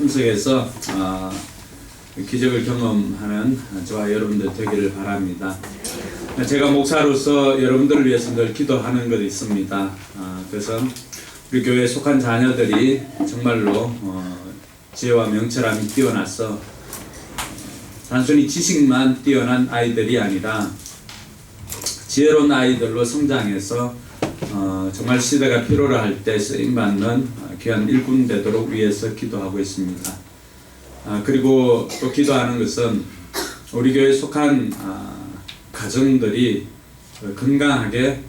참석해서 기적을 경험하는 저와 여러분들 되기를 바랍니다. 제가 목사로서 여러분들을 위해서 늘 기도하는 것이 있습니다. 그래서 우리 교회에 속한 자녀들이 정말로 지혜와 명철함이 뛰어나서 단순히 지식만 뛰어난 아이들이 아니라 지혜로운 아이들로 성장해서 정말 시대가 필요로 할 때 쓰임받는 귀한 일꾼 되도록 위해서 기도하고 있습니다. 그리고 또 기도하는 것은 우리 교회에 속한 가정들이 건강하게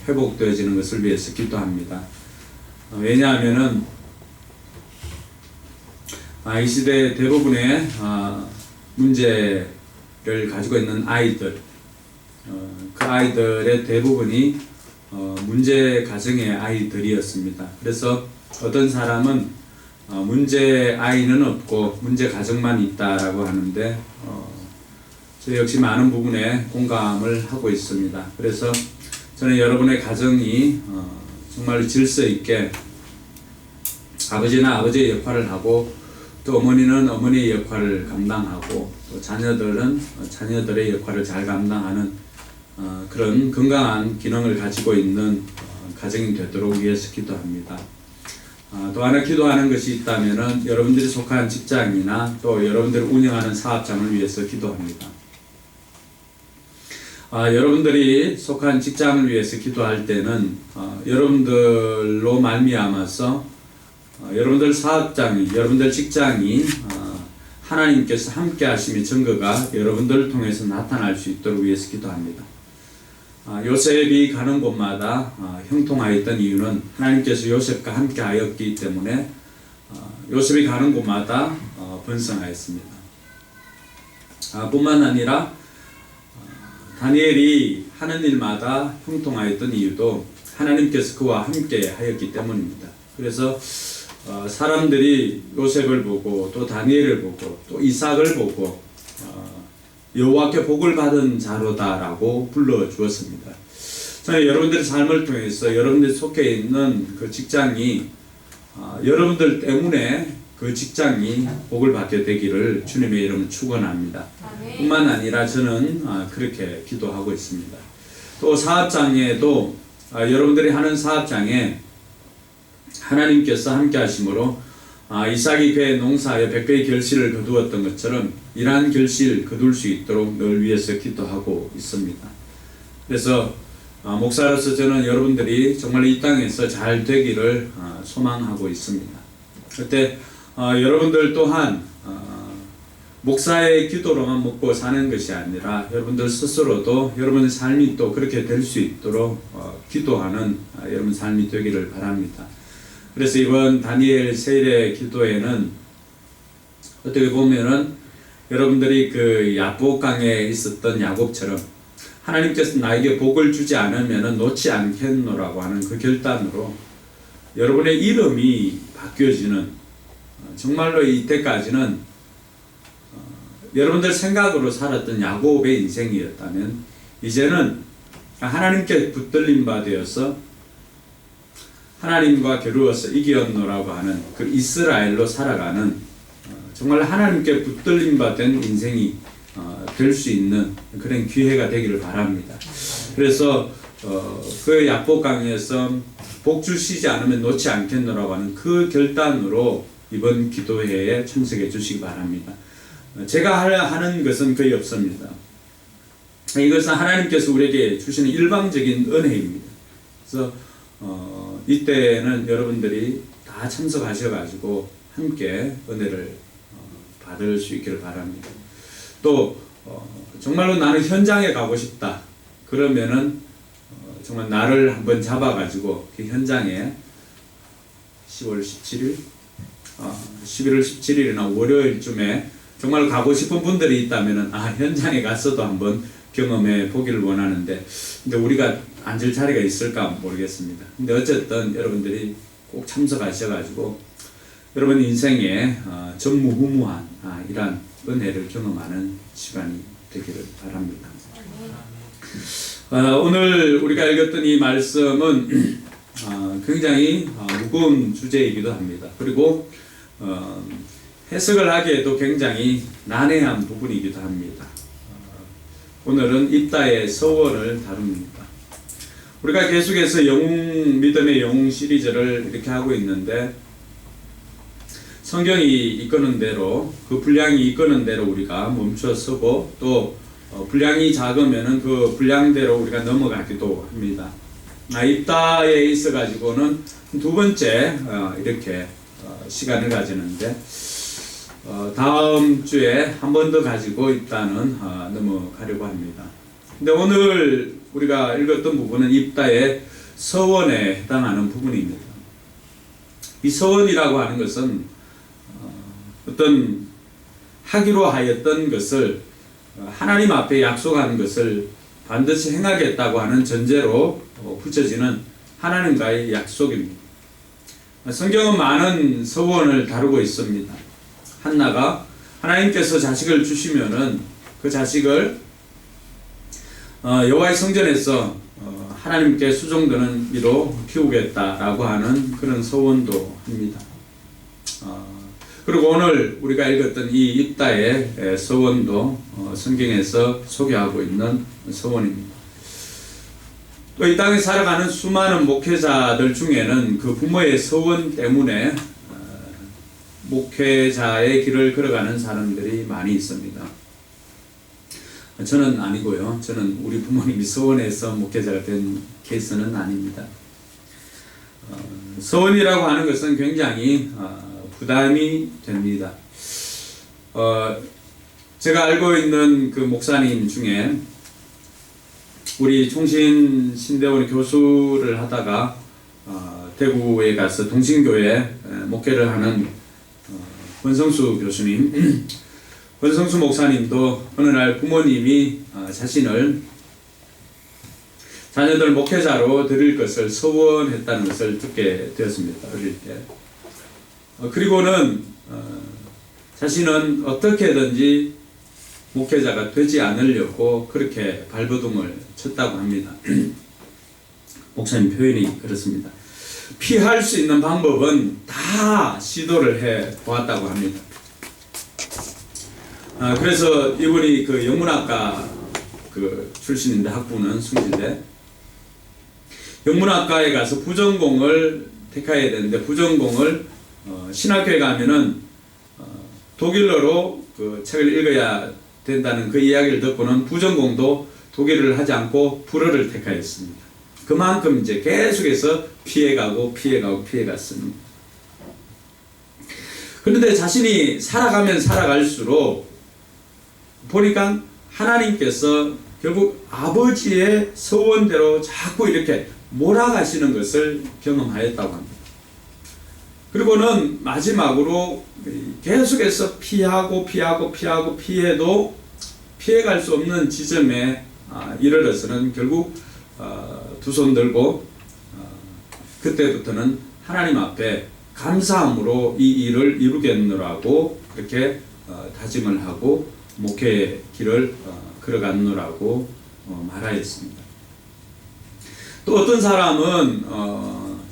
회복되어지는 것을 위해서 기도합니다. 왜냐하면은 이 시대 대부분의 문제를 가지고 있는 아이들, 그 아이들의 대부분이 문제 가정의 아이들이었습니다. 그래서 어떤 사람은 문제 아이는 없고 문제 가정만 있다라고 하는데 저 역시 많은 부분에 공감을 하고 있습니다. 그래서 저는 여러분의 가정이 정말 질서 있게 아버지는 아버지의 역할을 하고 또 어머니는 어머니의 역할을 감당하고 또 자녀들은 자녀들의 역할을 잘 감당하는 그런 건강한 기능을 가지고 있는 가정이 되도록 위해서 기도합니다. 또 하나 기도하는 것이 있다면은 여러분들이 속한 직장이나 또 여러분들이 운영하는 사업장을 위해서 기도합니다. 여러분들이 속한 직장을 위해서 기도할 때는 여러분들로 말미암아서 여러분들 사업장이, 여러분들 직장이 하나님께서 함께 하심의 증거가 여러분들을 통해서 나타날 수 있도록 위해서 기도합니다. 요셉이 가는 곳마다 형통하였던 이유는 하나님께서 요셉과 함께 하였기 때문에 요셉이 가는 곳마다 번성하였습니다. 뿐만 아니라 다니엘이 하는 일마다 형통하였던 이유도 하나님께서 그와 함께 하였기 때문입니다. 그래서 사람들이 요셉을 보고 또 다니엘을 보고 또 이삭을 보고 여호와께 복을 받은 자로다라고 불러주었습니다. 저는 여러분들의 삶을 통해서 여러분들이 속해 있는 그 직장이 여러분들 때문에 그 직장이 복을 받게 되기를 주님의 이름으로 축원합니다. 뿐만 아니라 저는 그렇게 기도하고 있습니다. 또 사업장에도 여러분들이 하는 사업장에 하나님께서 함께 하심으로 이삭이 그의 농사에 100배의 결실을 거두었던 것처럼 이러한 결실 거둘 수 있도록 늘 위해서 기도하고 있습니다. 그래서 목사로서 저는 여러분들이 정말 이 땅에서 잘 되기를 소망하고 있습니다. 그때 여러분들 또한 목사의 기도로만 먹고 사는 것이 아니라 여러분들 스스로도 여러분의 삶이 또 그렇게 될 수 있도록 기도하는 여러분 삶이 되기를 바랍니다. 그래서 이번 다니엘 세일의 기도에는 어떻게 보면은 여러분들이 그 야복강에 있었던 야곱처럼 하나님께서 나에게 복을 주지 않으면 놓지 않겠노라고 하는 그 결단으로 여러분의 이름이 바뀌어지는 정말로 이때까지는 여러분들 생각으로 살았던 야곱의 인생이었다면 이제는 하나님께 붙들림 바 되어서 하나님과 겨루어서 이기었노라고 하는 그 이스라엘로 살아가는 정말 하나님께 붙들림 바 된 인생이 될 수 있는 그런 기회가 되기를 바랍니다. 그래서 그 야복강에서 복 주시지 않으면 놓지 않겠노라고 하는 그 결단으로 이번 기도회에 참석해 주시기 바랍니다. 제가 하는 것은 거의 없습니다. 이것은 하나님께서 우리에게 주시는 일방적인 은혜입니다. 그래서 이때는 여러분들이 다 참석하셔가지고 함께 은혜를 받을 수 있기를 바랍니다. 또 정말로 나는 현장에 가고 싶다. 그러면은 정말 나를 한번 잡아가지고 그 현장에 10월 17일, 11월 17일이나 월요일쯤에 정말 가고 싶은 분들이 있다면은 현장에 가서도 한번 경험해 보기를 원하는데 근데 우리가 앉을 자리가 있을까 모르겠습니다. 근데 어쨌든 여러분들이 꼭 참석하셔가지고 여러분 인생에 전무후무한 이러한 은혜를 경험하는 시간이 되기를 바랍니다. 오늘 우리가 읽었던 이 말씀은 굉장히 무거운 주제이기도 합니다. 그리고 해석을 하기에도 굉장히 난해한 부분이기도 합니다. 오늘은 입다의 서원을 다룹니다. 우리가 계속해서 믿음의 영웅 시리즈를 이렇게 하고 있는데, 성경이 이끄는 대로, 그 분량이 이끄는 대로 우리가 멈춰서고, 또 분량이 작으면은 그 분량대로 우리가 넘어가기도 합니다. 입다에 있어 가지고는 두 번째 이렇게 시간을 가지는데, 다음 주에 한 번 더 가지고 입다는 넘어가려고 합니다. 근데 오늘 우리가 읽었던 부분은 입다의 서원에 해당하는 부분입니다. 이 서원이라고 하는 것은 어떤 하기로 하였던 것을, 하나님 앞에 약속한 것을 반드시 행하겠다고 하는 전제로 붙여지는 하나님과의 약속입니다. 성경은 많은 서원을 다루고 있습니다. 한나가 하나님께서 자식을 주시면은 그 자식을 여호와의 성전에서 하나님께 수종드는 이로 키우겠다라고 하는 그런 서원도 합니다. 그리고 오늘 우리가 읽었던 이 입다의 서원도 성경에서 소개하고 있는 서원입니다. 또 이 땅에 살아가는 수많은 목회자들 중에는 그 부모의 서원 때문에 목회자의 길을 걸어가는 사람들이 많이 있습니다. 저는 아니고요. 저는 우리 부모님이 서원에서 목회자가 된 케이스는 아닙니다. 서원이라고 하는 것은 굉장히 부담이 됩니다. 제가 알고 있는 그 목사님 중에 우리 총신 신대원 교수를 하다가 대구에 가서 동신교회 목회를 하는 권성수 교수님, 권성수 목사님도 어느 날 부모님이 자신을 자녀들 목회자로 드릴 것을 서원했다는 것을 듣게 되었습니다. 어릴 때. 그리고는 자신은 어떻게든지 목회자가 되지 않으려고 그렇게 발버둥을 쳤다고 합니다. 목사님 표현이 그렇습니다. 피할 수 있는 방법은 다 시도를 해 보았다고 합니다. 그래서 이분이 그 영문학과 그 출신인데, 학부는 숭실대, 영문학과에 가서 부전공을 택해야 되는데, 부전공을 신학교에 가면은 독일어로 그 책을 읽어야 된다는 그 이야기를 듣고는 부전공도 독일어를 하지 않고 불어를 택하였습니다. 그만큼 이제 계속해서 피해갔습니다. 그런데 자신이 살아가면 살아갈수록 보니까 하나님께서 결국 아버지의 서원대로 자꾸 이렇게 몰아가시는 것을 경험하였다고 합니다. 그리고는 마지막으로 계속해서 피해도 피해갈 수 없는 지점에 이르러서는 결국 두 손 들고 그때부터는 하나님 앞에 감사함으로 이 일을 이루겠노라고 그렇게 다짐을 하고 목회의 길을 걸어갔노라고 말하였습니다. 또 어떤 사람은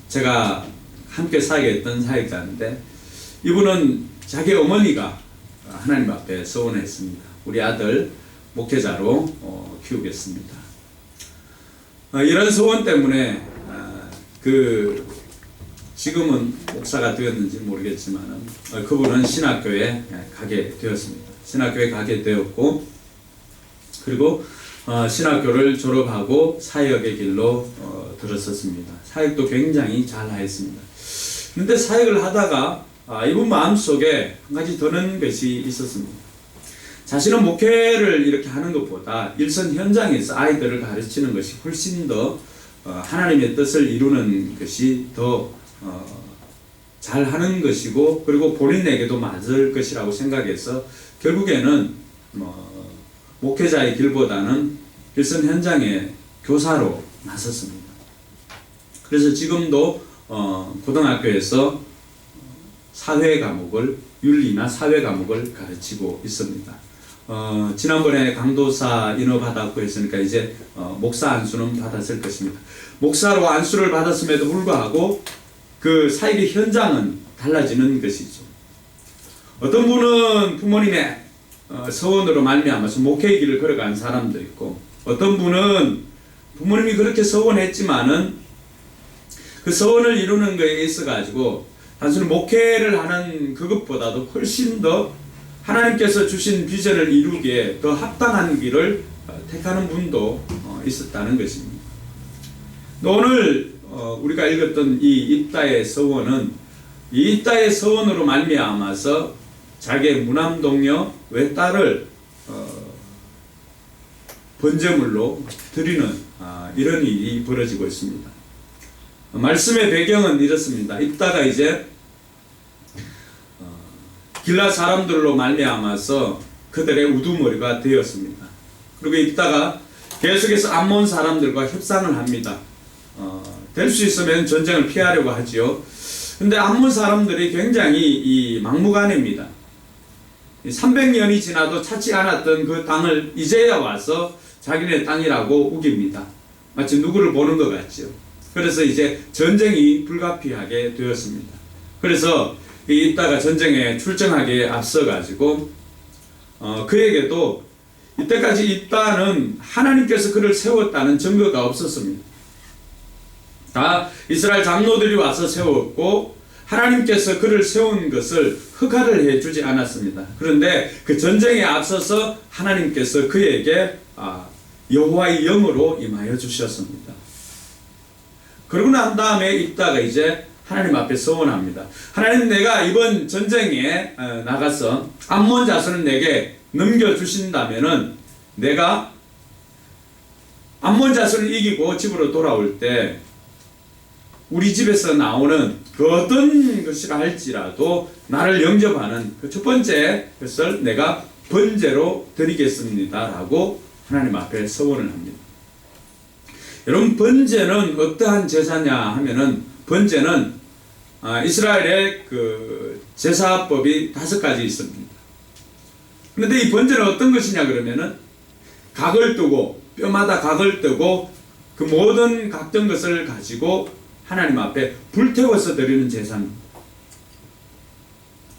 제가 함께 사역했던 사역자인데, 이분은 자기 어머니가 하나님 앞에 서원했습니다. 우리 아들 목회자로 키우겠습니다. 이런 소원 때문에 지금은 목사가 되었는지 모르겠지만 그분은 신학교에 가게 되었습니다. 신학교에 가게 되었고, 그리고 신학교를 졸업하고 사역의 길로 들었었습니다. 사역도 굉장히 잘 하였습니다. 그런데 사역을 하다가 이분 마음속에 한 가지 드는 것이 있었습니다. 자신은 목회를 이렇게 하는 것보다 일선 현장에서 아이들을 가르치는 것이 훨씬 더 하나님의 뜻을 이루는 것이 더 잘하는 것이고, 그리고 본인에게도 맞을 것이라고 생각해서 결국에는 목회자의 길보다는 일선 현장의 교사로 나섰습니다. 그래서 지금도 고등학교에서 사회 과목을, 윤리나 사회 과목을 가르치고 있습니다. 지난번에 강도사 인허 받았고 했으니까 이제 목사 안수는 받았을 것입니다. 목사로 안수를 받았음에도 불구하고 그 사역의 현장은 달라지는 것이죠. 어떤 분은 부모님의 서원으로 말미암아서 목회의 길을 걸어간 사람도 있고, 어떤 분은 부모님이 그렇게 서원했지만은 그 서원을 이루는 것에 있어 가지고 단순히 목회를 하는 그것보다도 훨씬 더 하나님께서 주신 비전을 이루기에 더 합당한 길을 택하는 분도 있었다는 것입니다. 오늘 우리가 읽었던 이 입다의 서원은 이 입다의 서원으로 말미암아서 자기의 무남동녀 외딸을 번제물로 드리는 이런 일이 벌어지고 있습니다. 말씀의 배경은 이렇습니다. 입다가 이제 길라 사람들로 말미암아서 그들의 우두머리가 되었습니다. 그리고 입다가 계속해서 암몬 사람들과 협상을 합니다. 될 수 있으면 전쟁을 피하려고 하지요. 근데 암몬 사람들이 굉장히 이 막무가내입니다. 300년이 지나도 찾지 않았던 그 땅을 이제야 와서 자기네 땅이라고 우깁니다. 마치 누구를 보는 것 같죠. 그래서 이제 전쟁이 불가피하게 되었습니다. 그래서 이 입다가 전쟁에 출정하기에 앞서 가지고 그에게도 이때까지 입다는 하나님께서 그를 세웠다는 증거가 없었습니다. 다 이스라엘 장로들이 와서 세웠고 하나님께서 그를 세운 것을 허가를 해주지 않았습니다. 그런데 그 전쟁에 앞서서 하나님께서 그에게 여호와의 영으로 임하여 주셨습니다. 그러고 난 다음에 입다가 이제 하나님 앞에 서원합니다. 하나님, 내가 이번 전쟁에 나가서 암몬 자손을 내게 넘겨주신다면은 내가 암몬 자손을 이기고 집으로 돌아올 때 우리 집에서 나오는 그 어떤 것이라 할지라도 나를 영접하는 그 첫 번째 것을 내가 번제로 드리겠습니다 라고 하나님 앞에 서원을 합니다. 여러분, 번제는 어떠한 제사냐 하면은, 번제는 이스라엘의 그 제사법이 5가지 있습니다. 그런데 이 번제는 어떤 것이냐 그러면은 각을 뜨고, 뼈마다 각을 뜨고 그 모든 각종 것을 가지고 하나님 앞에 불태워서 드리는 제사입니다.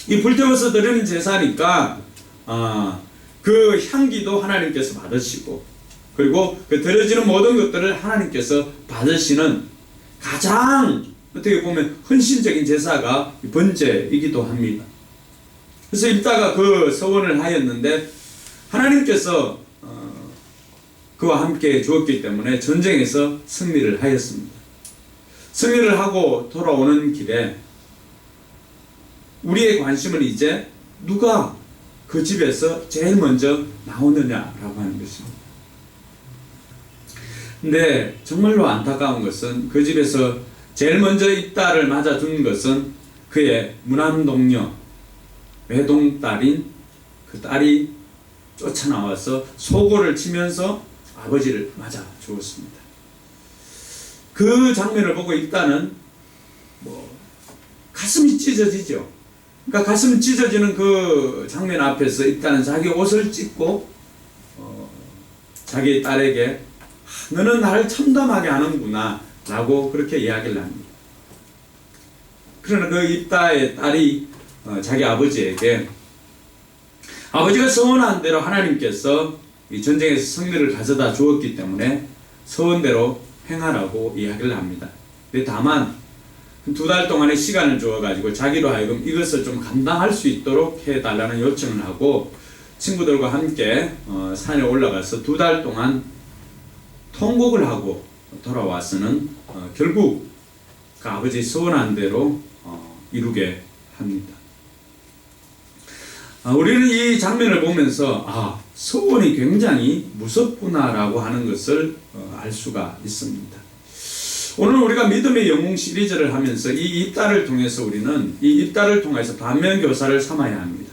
이 불태워서 드리는 제사니까 그 향기도 하나님께서 받으시고, 그리고 그 드려지는 모든 것들을 하나님께서 받으시는 가장 어떻게 보면 헌신적인 제사가 번제이기도 합니다. 그래서 입다가 그 서원을 하였는데 하나님께서 그와 함께 주었기 때문에 전쟁에서 승리를 하였습니다. 승리를 하고 돌아오는 길에 우리의 관심은 이제 누가 그 집에서 제일 먼저 나오느냐라고 하는 것입니다. 근데 정말로 안타까운 것은 그 집에서 제일 먼저 입다를 맞아준 것은 그의 무남동녀 외동딸인 그 딸이 쫓아나와서 소고를 치면서 아버지를 맞아 주었습니다. 그 장면을 보고 입다는 가슴이 찢어지죠. 그러니까 가슴 찢어지는 그 장면 앞에서 입다는 자기 옷을 찢고 자기 딸에게 너는 나를 참담하게 하는구나 라고 그렇게 이야기를 합니다. 그러나 그 입다의 딸이 자기 아버지에게 아버지가 서원한 대로 하나님께서 이 전쟁에서 승리를 가져다 주었기 때문에 서원대로 행하라고 이야기를 합니다. 근데 다만 2달 동안의 시간을 주어가지고 자기로 하여금 이것을 좀 감당할 수 있도록 해달라는 요청을 하고 친구들과 함께 산에 올라가서 2달 동안 통곡을 하고 돌아와서는 결국 그 아버지 서원한 대로 이루게 합니다. 우리는 이 장면을 보면서 서원이 굉장히 무섭구나라고 하는 것을 알 수가 있습니다. 오늘 우리가 믿음의 영웅 시리즈를 하면서 이 입다를 통해서 우리는 이 입다를 통해서 반면교사를 삼아야 합니다.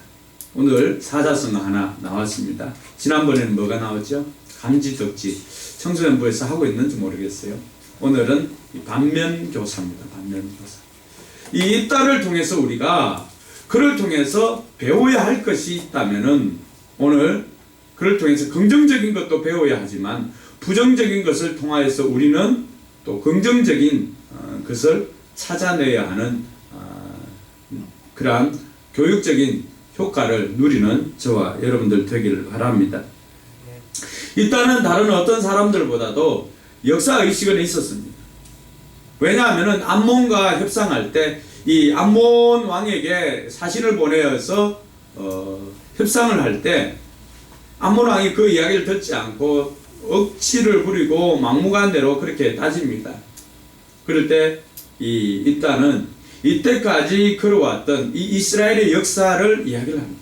오늘 사자성어 하나 나왔습니다. 지난번에는 뭐가 나왔죠? 감지덕지. 청소년부에서 하고 있는지 모르겠어요. 오늘은 반면교사입니다. 반면교사. 이 입다를 통해서 우리가 그를 통해서 배워야 할 것이 있다면은 오늘 그를 통해서 긍정적인 것도 배워야 하지만 부정적인 것을 통하여서 우리는 또 긍정적인 것을 찾아내야 하는 그러한 교육적인 효과를 누리는 저와 여러분들 되기를 바랍니다. 일단은 다른 어떤 사람들보다도 역사의식은 있었습니다. 왜냐하면 암몬과 협상할 때 이 암몬 왕에게 사신을 보내어서 협상을 할 때 암몬 왕이 그 이야기를 듣지 않고 억지를 부리고 막무가내로 그렇게 따집니다. 그럴 때 일단은 이때까지 걸어왔던 이 이스라엘의 역사를 이야기를 합니다.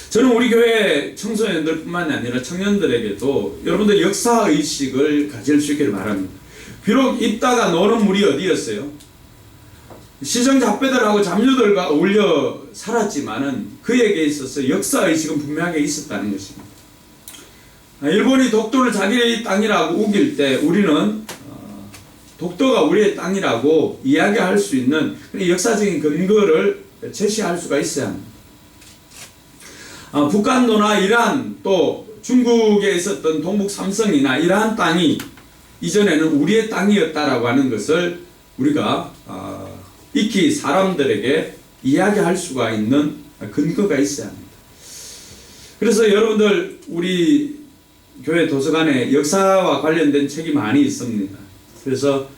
저는 우리 교회 청소년들뿐만 아니라 청년들에게도 여러분들 역사의식을 가질 수 있기를 바랍니다. 비록 입다가 노는 물이 어디였어요? 시정잡배들하고 잡류들과 어울려 살았지만은 그에게 있어서 역사의식은 분명하게 있었다는 것입니다. 일본이 독도를 자기의 땅이라고 우길 때 우리는 독도가 우리의 땅이라고 이야기할 수 있는 역사적인 근거를 제시할 수가 있어야 합니다. 북한도나 이란 또 중국에 있었던 동북 삼성이나 이러한 땅이 이전에는 우리의 땅이었다라고 하는 것을 우리가 익히 사람들에게 이야기할 수가 있는 근거가 있어야 합니다. 그래서 여러분들 우리 교회 도서관에 역사와 관련된 책이 많이 있습니다. 그래서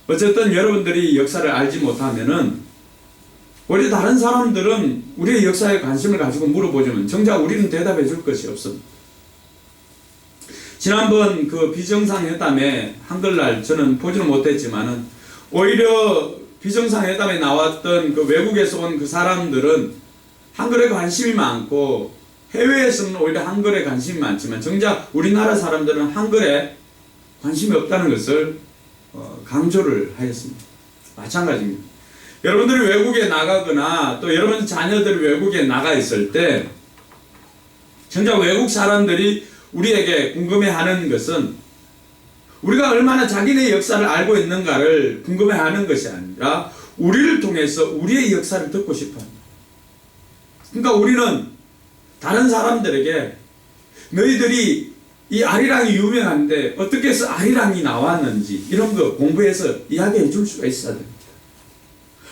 어쨌든 여러분들이 역사를 알지 못하면은 우리 다른 사람들은 우리의 역사에 관심을 가지고 물어보지만 정작 우리는 대답해 줄 것이 없습니다. 지난번 그 비정상회담에 한글날 저는 보지는 못했지만은 오히려 비정상회담에 나왔던 그 외국에서 온 그 사람들은 한글에 관심이 많고 해외에서는 오히려 한글에 관심이 많지만 정작 우리나라 사람들은 한글에 관심이 없다는 것을 강조를 하였습니다. 마찬가지입니다. 여러분들이 외국에 나가거나 또 여러분 자녀들이 외국에 나가 있을 때 정작 외국 사람들이 우리에게 궁금해하는 것은 우리가 얼마나 자기네 역사를 알고 있는가를 궁금해하는 것이 아니라 우리를 통해서 우리의 역사를 듣고 싶어합니다. 그러니까 우리는 다른 사람들에게 너희들이 이 아리랑이 유명한데 어떻게 해서 아리랑이 나왔는지 이런 거 공부해서 이야기해 줄 수가 있어야 됩니다.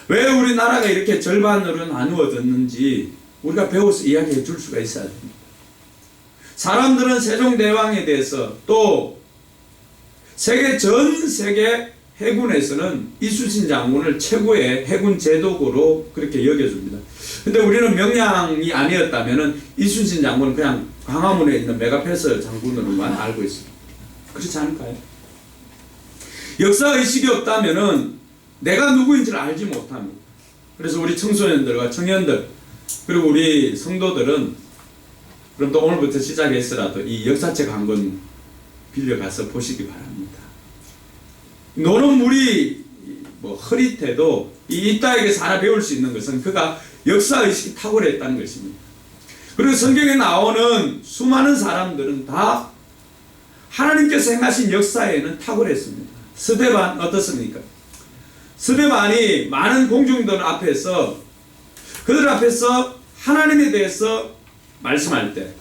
왜 우리나라가 이렇게 절반으로 나누어졌는지 우리가 배워서 이야기해 줄 수가 있어야 됩니다. 사람들은 세종대왕에 대해서 또 전 세계 해군에서는 이순신 장군을 최고의 해군 제독으로 그렇게 여겨줍니다. 근데 우리는 명량이 아니었다면 이순신 장군은 그냥 광화문에 있는 메가페서 장군으로만 알고 있습니다. 그렇지 않을까요? 역사의식이 없다면 내가 누구인지를 알지 못합니다. 그래서 우리 청소년들과 청년들 그리고 우리 성도들은 그럼 또 오늘부터 시작해서라도 이 역사책 한 권 빌려가서 보시기 바랍니다. 노는 물이 흐릿해도 이 땅에게서 하나 배울 수 있는 것은 그가 역사의식이 탁월했다는 것입니다. 그리고 성경에 나오는 수많은 사람들은 다 하나님께서 행하신 역사에는 탁월했습니다. 스데반 어떻습니까? 스데반이 많은 공중들 앞에서 그들 앞에서 하나님에 대해서 말씀할 때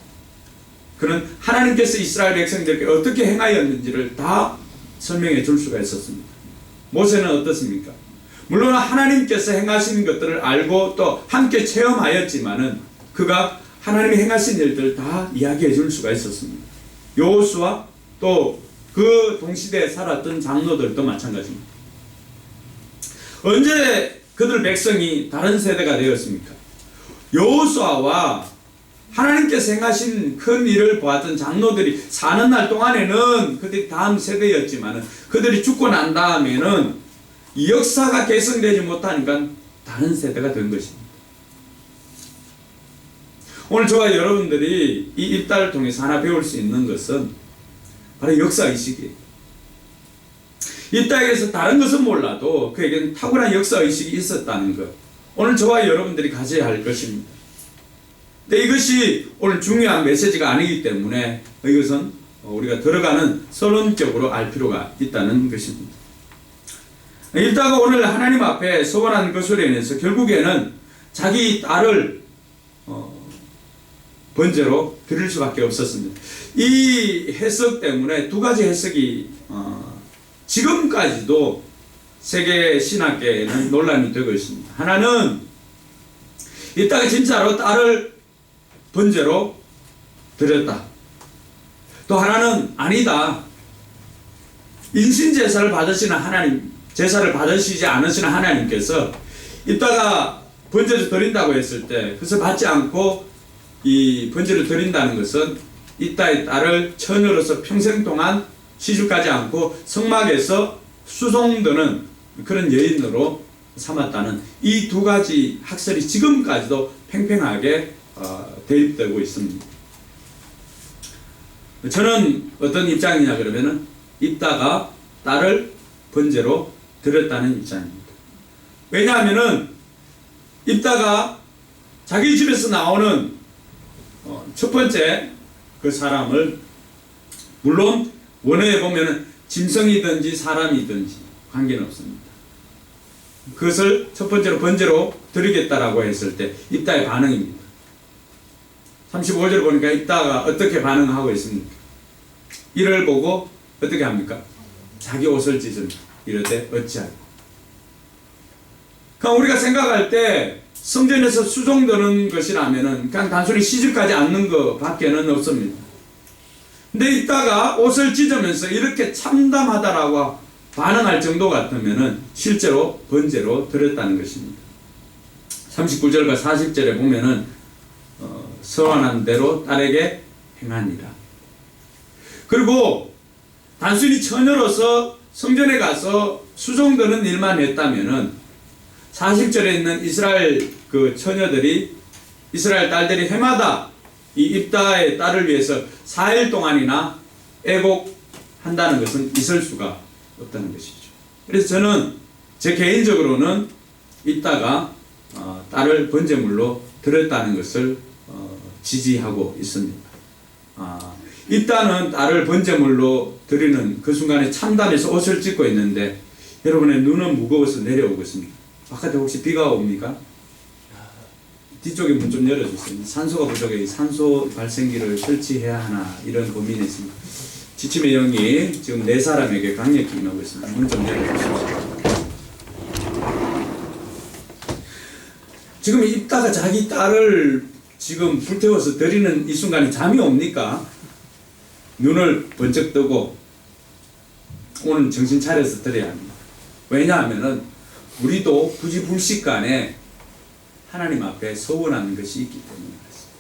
그는 하나님께서 이스라엘 백성들에게 어떻게 행하였는지를 다 설명해 줄 수가 있었습니다. 모세는 어떻습니까? 물론 하나님께서 행하신 것들을 알고 또 함께 체험하였지만은 그가 하나님이 행하신 일들을 다 이야기해 줄 수가 있었습니다. 여호수아 또 그 동시대에 살았던 장로들도 마찬가지입니다. 언제 그들 백성이 다른 세대가 되었습니까? 여호수아와 하나님께서 행하신 큰 일을 보았던 장로들이 사는 날 동안에는 그들이 다음 세대였지만 그들이 죽고 난 다음에는 이 역사가 계승되지 못하니까 다른 세대가 된 것입니다. 오늘 저와 여러분들이 이 입다를 통해서 하나 배울 수 있는 것은 바로 역사의식이에요. 이 땅에서 다른 것은 몰라도 그에게는 탁월한 역사의식이 있었다는 것, 오늘 저와 여러분들이 가져야 할 것입니다. 근데 이것이 오늘 중요한 메시지가 아니기 때문에 이것은 우리가 들어가는 서론적으로 알 필요가 있다는 것입니다. 일다가 오늘 하나님 앞에 서원한 것으로 인해서 결국에는 자기 딸을 번제로 드릴 수밖에 없었습니다. 이 해석 때문에 두 가지 해석이 지금까지도 세계 신학계에는 논란이 되고 있습니다. 하나는 입다가 진짜로 딸을 번제로 드렸다. 또 하나는 아니다. 인신제사를 받으시는 하나님, 제사를 받으시지 않으시는 하나님께서 입다가 번제를 드린다고 했을 때 그것을 받지 않고 이 번제를 드린다는 것은 입다의 딸을 처녀로서 평생 동안 시집가지 않고 성막에서 수송드는 그런 여인으로 삼았다는 이 두 가지 학설이 지금까지도 팽팽하게 대립되고 있습니다. 저는 어떤 입장이냐 그러면은 입다가 딸을 번제로 드렸다는 입장입니다. 왜냐하면은 입다가 자기 집에서 나오는 첫 번째 그 사람을, 물론 원어에 보면은 짐승이든지 사람이든지 관계는 없습니다. 그것을 첫 번째로 번제로 드리겠다라고 했을 때 입다의 반응입니다. 35절 보니까 입다가 어떻게 반응하고 있습니까? 이를 보고 어떻게 합니까? 자기 옷을 찢은다. 이럴 때 어찌하고. 그럼 우리가 생각할 때 성전에서 수종드는 것이라면은 그냥 단순히 시집가지 않는 것 밖에는 없습니다. 근데 이따가 옷을 찢으면서 이렇게 참담하다라고 반응할 정도 같으면은 실제로 번제로 드렸다는 것입니다. 39절과 40절에 보면은 서원한 대로 딸에게 행하니라. 그리고 단순히 처녀로서 성전에 가서 수종드는 일만 했다면은 40절에 있는 이스라엘 그 처녀들이, 이스라엘 딸들이 해마다 이 입다의 딸을 위해서 4일 동안이나 애곡한다는 것은 있을 수가 없다는 것이죠. 그래서 저는 제 개인적으로는 입다가 딸을 번제물로 드렸다는 것을 지지하고 있습니다. 입다는 딸을 번제물로 드리는 그 순간에 참담해서 옷을 찢고 있는데 여러분의 눈은 무거워서 내려오고 있습니다. 바깥에 혹시 비가 옵니까? 뒤쪽에 문 좀 열어주세요. 산소가 부족해 산소 발생기를 설치해야 하나 이런 고민이 있습니다. 지침의 영이 지금 4사람에게 강력히 임하고 있습니다. 문 좀 열어주십시오. 지금 입다가 자기 딸을 지금 불태워서 드리는 이 순간에 잠이 옵니까? 눈을 번쩍 뜨고 오늘 정신 차려서 드려야 합니다. 왜냐하면은 우리도 부지불식간에 하나님 앞에 서원하는 것이 있기 때문에 그렇습니다.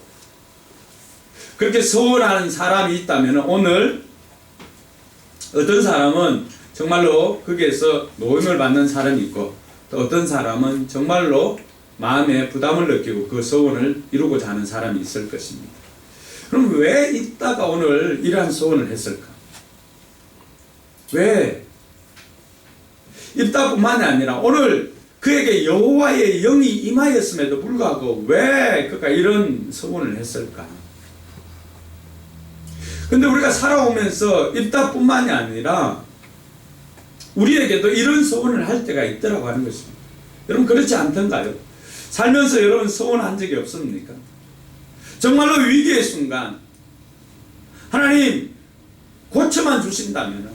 그렇게 서원하는 사람이 있다면 오늘 어떤 사람은 정말로 거기에서 노임을 받는 사람이 있고 또 어떤 사람은 정말로 마음에 부담을 느끼고 그 서원을 이루고자 하는 사람이 있을 것입니다. 그럼 왜 이따가 오늘 이러한 서원을 했을까? 왜? 입다뿐만이 아니라 오늘 그에게 여호와의 영이 임하였음에도 불구하고 왜 그가 이런 서원을 했을까? 근데 우리가 살아오면서 입다뿐만이 아니라 우리에게도 이런 서원을 할 때가 있더라고 하는 것입니다. 여러분 그렇지 않던가요? 살면서 여러분 서원한 적이 없습니까? 정말로 위기의 순간 하나님 고쳐만 주신다면,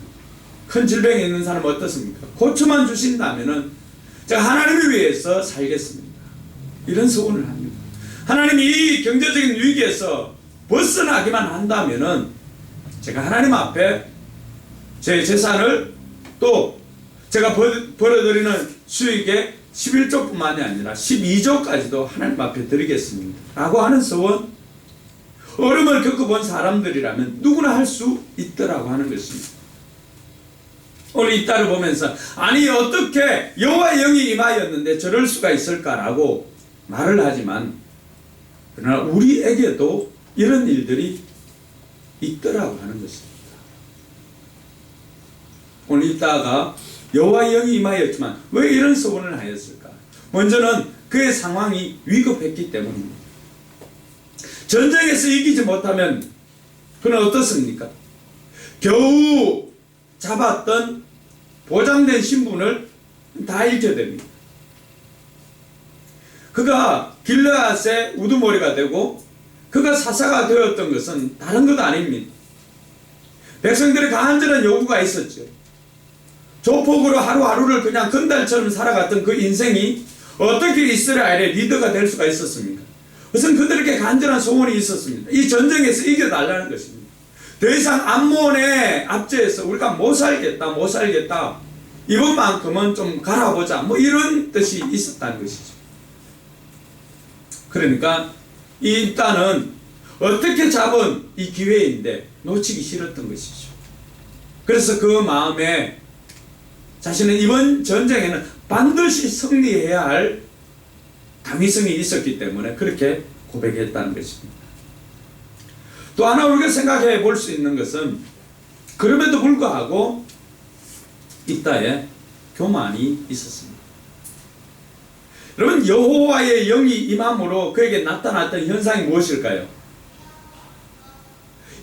큰 질병에 있는 사람은 어떻습니까? 고쳐만 주신다면 제가 하나님을 위해서 살겠습니다. 이런 소원을 합니다. 하나님이 이 경제적인 위기에서 벗어나기만 한다면 제가 하나님 앞에 제 재산을 또 제가 벌어들이는 수익의 11조뿐만이 아니라 12조까지도 하나님 앞에 드리겠습니다. 라고 하는 소원, 어려움을 겪어본 사람들이라면 누구나 할 수 있더라고 하는 것입니다. 오늘 이 딸을 보면서 아니 어떻게 여호와의 영이 임하였는데 저럴 수가 있을까라고 말을 하지만 그러나 우리에게도 이런 일들이 있더라고 하는 것입니다. 오늘 이 딸가 여호와의 영이 임하였지만 왜 이런 소원을 하였을까? 먼저는 그의 상황이 위급했기 때문입니다. 전쟁에서 이기지 못하면 그는 어떻습니까? 겨우 잡았던 보장된 신분을 다 잃게 됩니다. 그가 길르앗의 우두머리가 되고 그가 사사가 되었던 것은 다른 것 아닙니다. 백성들의 간절한 요구가 있었죠. 조폭으로 하루하루를 그냥 건달처럼 살아갔던 그 인생이 어떻게 이스라엘의 리더가 될 수가 있었습니까? 우선 그들에게 간절한 소원이 있었습니다. 이 전쟁에서 이겨달라는 것입니다. 더 이상 암몬의 압제에서 우리가 못 살겠다. 이번만큼은 좀 갈아보자. 뭐 이런 뜻이 있었다는 것이죠. 그러니까 이 입단은 어떻게 잡은 이 기회인데 놓치기 싫었던 것이죠. 그래서 그 마음에 자신은 이번 전쟁에는 반드시 승리해야 할 당위성이 있었기 때문에 그렇게 고백했다는 것입니다. 또 하나 우리가 생각해 볼 수 있는 것은 그럼에도 불구하고 입다에 교만이 있었습니다. 여러분, 여호와의 영이 임함으로 그에게 나타났던 현상이 무엇일까요?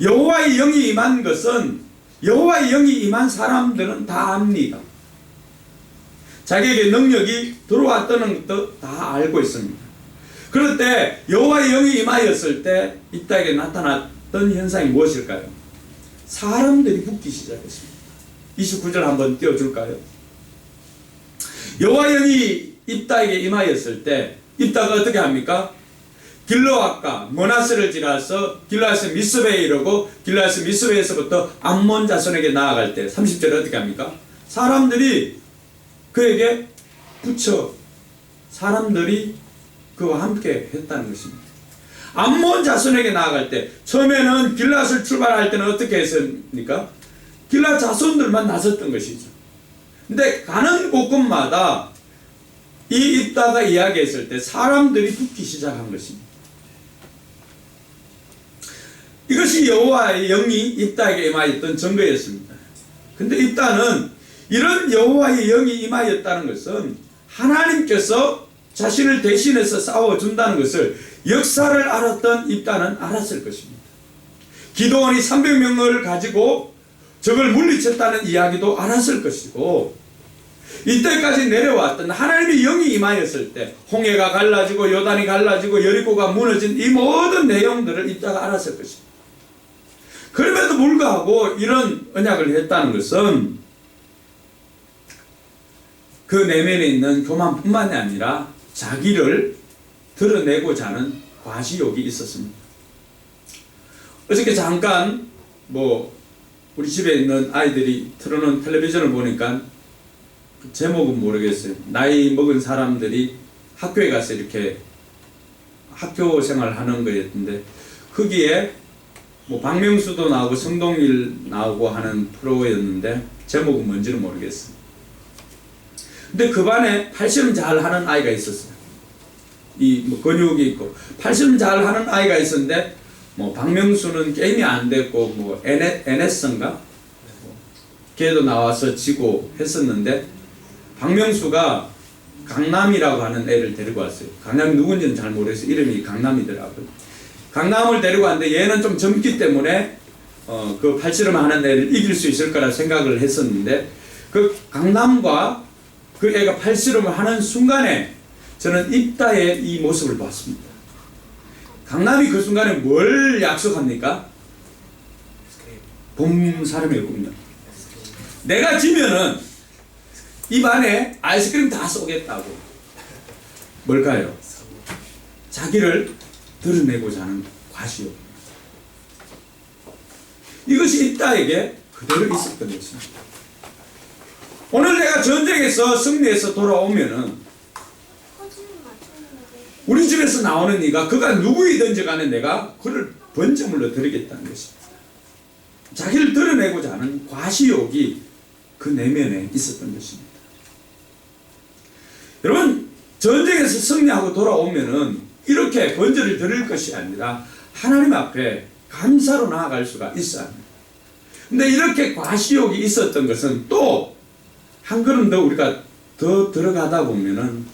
여호와의 영이 임한 것은 여호와의 영이 임한 사람들은 다 압니다. 자기에게 능력이 들어왔다는 것도 다 알고 있습니다. 그럴 때 여호와의 영이 임하였을 때 입다에게 나타났던 현상이 무엇일까요? 사람들이 붙기 시작했습니다. 29절 한번 띄워줄까요? 여호와의 영이 입다에게 임하였을 때 입다가 어떻게 합니까? 길르앗과 머나세를 지나서 길르앗의 미스베에 이르고 길르앗의 미스베에서부터 암몬 자손에게 나아갈 때 30절에 어떻게 합니까? 사람들이 그에게 붙여 사람들이 그와 함께 했다는 것입니다. 암몬 자손에게 나아갈 때 처음에는 길르앗을 출발할 때는 어떻게 했습니까? 길르앗 자손들만 나섰던 것이죠. 근데 가는 곳곳마다 이 입다가 이야기했을 때 사람들이 붙기 시작한 것입니다. 이것이 여호와의 영이 입다에게 임하였던 증거였습니다. 근데 입다는 이런 여호와의 영이 임하였다는 것은 하나님께서 자신을 대신해서 싸워준다는 것을 역사를 알았던 입다는 알았을 것입니다. 기드온이 300명을 가지고 적을 물리쳤다는 이야기도 알았을 것이고 이때까지 내려왔던 하나님의 영이 임하였을 때 홍해가 갈라지고 요단이 갈라지고 여리고가 무너진 이 모든 내용들을 입다가 알았을 것입니다. 그럼에도 불구하고 이런 언약을 했다는 것은 그 내면에 있는 교만뿐만이 아니라 자기를 드러내고자 하는 과시욕이 있었습니다. 어저께 잠깐 우리 집에 있는 아이들이 틀어놓은 텔레비전을 보니까 제목은 모르겠어요. 나이 먹은 사람들이 학교에 가서 이렇게 학교 생활을 하는 거였는데 거기에 박명수도 나오고 성동일 나오고 하는 프로였는데 제목은 뭔지는 모르겠어요. 근데 그 반에 팔씨름 잘 하는 아이가 있었어요. 근육이 있고 팔씨름 잘 하는 아이가 있었는데 박명수는 게임이 안 됐고 NS인가? 걔도 나와서 지고 했었는데 박명수가 강남이라고 하는 애를 데리고 왔어요. 강남이 누군지는 잘 모르겠어요. 이름이 강남이더라고요. 강남을 데리고 왔는데 얘는 좀 젊기 때문에 그 팔씨름 하는 애를 이길 수 있을 거라 생각을 했었는데 그 강남과 그 애가 팔씨름을 하는 순간에 저는 입다의 이 모습을 봤습니다. 강남이 그 순간에 뭘 약속합니까? 봄사람이었군요. 내가 지면은 입 안에 아이스크림 다 쏘겠다고. 뭘까요? 자기를 드러내고자 하는 과시욕. 이것이 입다에게 그대로 있었던 것입니다. 오늘 내가 전쟁에서 승리해서 돌아오면은 우리 집에서 나오는 이가 그가 누구이든지 간에 내가 그를 번제물로 드리겠다는 것입니다. 자기를 드러내고자 하는 과시욕이 그 내면에 있었던 것입니다. 여러분, 전쟁에서 승리하고 돌아오면은 이렇게 번제를 드릴 것이 아니라 하나님 앞에 감사로 나아갈 수가 있어야 합니다. 근데 이렇게 과시욕이 있었던 것은 또 한 걸음 더 우리가 더 들어가다 보면은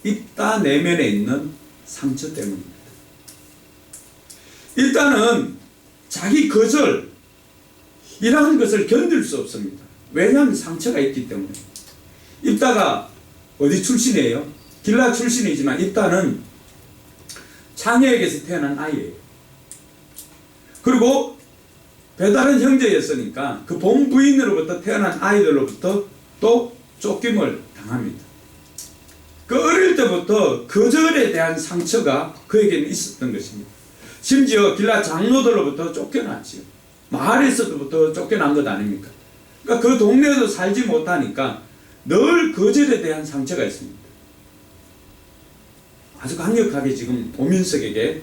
입다 내면에 있는 상처 때문입니다. 일단은 자기 거절 이라는 것을 견딜 수 없습니다. 왜냐하면 상처가 있기 때문에. 입다가 어디 출신이에요? 길라 출신이지만 입다는 창녀에게서 태어난 아이예요. 그리고 배다른 형제였으니까 그 본부인으로부터 태어난 아이들로부터 또 쫓김을 당합니다. 그 어릴 때부터 거절에 대한 상처가 그에게는 있었던 것입니다. 심지어 길라 장로들로부터 쫓겨났지요. 마을에서부터 쫓겨난 것 아닙니까? 그러니까 그 동네에도 살지 못하니까 늘 거절에 대한 상처가 있습니다. 아주 강력하게 지금 오민석에게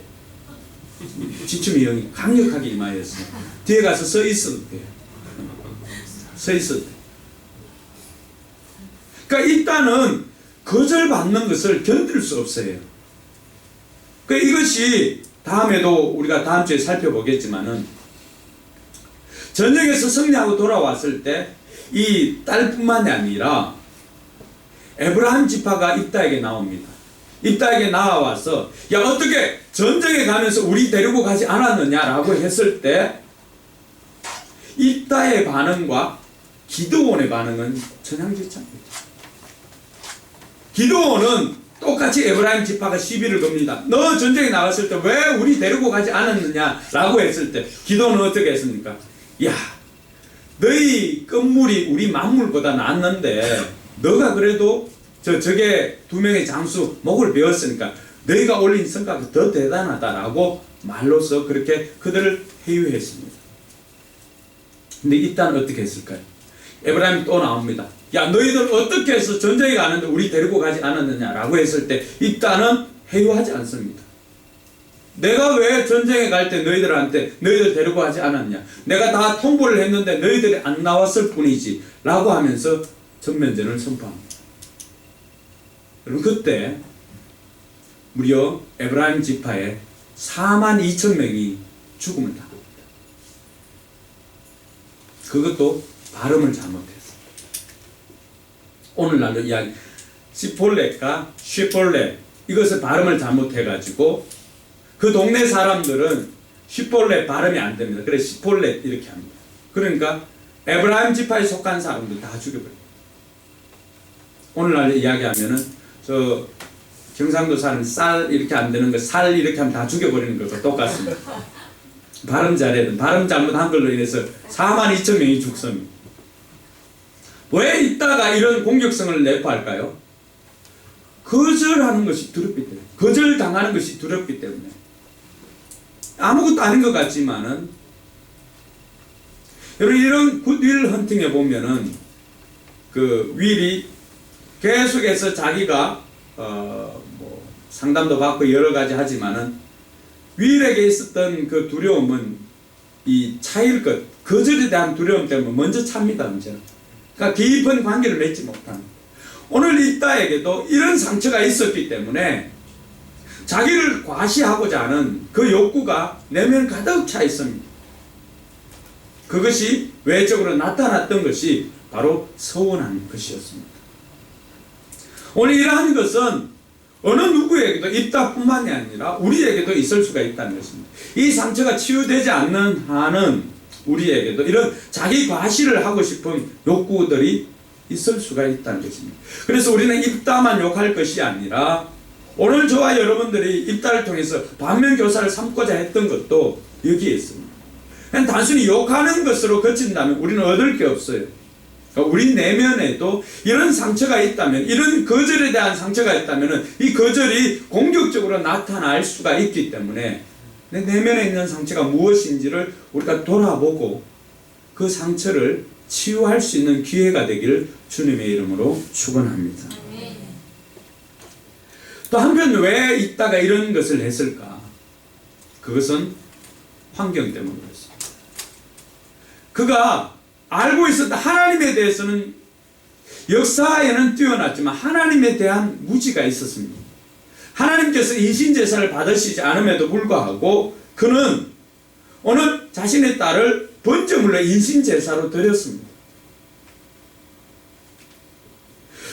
지춤이 형이 강력하게 임하였어요. 뒤에 가서 서 있어도 돼요. 서 있어도 돼요. 그러니까 일단은 거절받는 것을 견딜 수 없어요. 그러니까 이것이 다음에도 우리가 다음 주에 살펴보겠지만은 전쟁에서 승리하고 돌아왔을 때 이 딸뿐만이 아니라 에브라임 지파가 입다에게 나옵니다. 입다에게 나와서 야 어떻게 전쟁에 가면서 우리 데리고 가지 않았느냐라고 했을 때 입다의 반응과 기드온의 반응은 천양지차입니다. 기드온은 똑같이 에브라임 지파가 시비를 겁니다. 너 전쟁에 나갔을 때 왜 우리 데리고 가지 않았느냐라고 했을 때 기드온은 어떻게 했습니까? 야 너희 건물이 우리 만물보다 낫는데 너가 그래도 저게 두 명의 장수 목을 베었으니까 너희가 올린 성과가 더 대단하다라고 말로써 그렇게 그들을 회유했습니다. 근데 이딴 어떻게 했을까요? 에브라임이 또 나옵니다. 야 너희들 어떻게 해서 전쟁에 가는데 우리 데리고 가지 않았느냐라고 했을 때 이딴은 회유하지 않습니다. 내가 왜 전쟁에 갈 때 너희들 데리고 가지 않았냐? 내가 다 통보를 했는데 너희들이 안 나왔을 뿐이지 라고 하면서 전면전을 선포합니다. 여러분 그때 무려 에브라임 지파에 42,000명이 죽음을 당합니다. 그것도 발음을 잘못했어요. 오늘날로 이야기 시폴렛과 쉬폴렛 이것을 발음을 잘못해가지고 그 동네 사람들은 시폴렛 발음이 안 됩니다. 그래서 시폴렛 이렇게 합니다. 그러니까 에브라임 지파에 속한 사람들 다 죽여버려요. 오늘날 이야기하면은 저 경상도 사람 쌀 이렇게 안 되는 거 살 이렇게 하면 다 죽여버리는 것과 똑같습니다. 발음 잘해도 발음 잘못한 걸로 인해서 42,000명이 죽습니다. 왜 이따가 이런 공격성을 내포할까요? 거절하는 것이 두렵기 때문에, 거절당하는 것이 두렵기 때문에. 아무것도 아닌 것 같지만은 여러분 이런 굿윌 헌팅에 보면은 그 윌이 계속해서 자기가 뭐 상담도 받고 여러 가지 하지만은 윌에게 있었던 그 두려움은 이 차일 것, 거절에 대한 두려움 때문에 먼저 찹니다. 언제나. 그러니까 깊은 관계를 맺지 못하는. 오늘 이따에게도 이런 상처가 있었기 때문에 자기를 과시하고자 하는 그 욕구가 내면 가득 차 있습니다. 그것이 외적으로 나타났던 것이 바로 서운한 것이었습니다. 오늘 이러한 것은 어느 누구에게도 입다뿐만이 아니라 우리에게도 있을 수가 있다는 것입니다. 이 상처가 치유되지 않는 한은 우리에게도 이런 자기 과시를 하고 싶은 욕구들이 있을 수가 있다는 것입니다. 그래서 우리는 입다만 욕할 것이 아니라 오늘 저와 여러분들이 입다를 통해서 반면교사를 삼고자 했던 것도 여기에 있습니다. 그냥 단순히 욕하는 것으로 그친다면 우리는 얻을 게 없어요. 그러니까 우리 내면에도 이런 상처가 있다면, 이런 거절에 대한 상처가 있다면 이 거절이 공격적으로 나타날 수가 있기 때문에 내 내면에 있는 상처가 무엇인지를 우리가 돌아보고 그 상처를 치유할 수 있는 기회가 되기를 주님의 이름으로 축원합니다. 또 한편 왜 이따가 이런 것을 했을까? 그것은 환경 때문이었습니다. 그가 알고 있었던 하나님에 대해서는 역사에는 뛰어났지만 하나님에 대한 무지가 있었습니다. 하나님께서 인신제사를 받으시지 않음에도 불구하고 그는 오늘 자신의 딸을 번제물로 인신제사로 드렸습니다.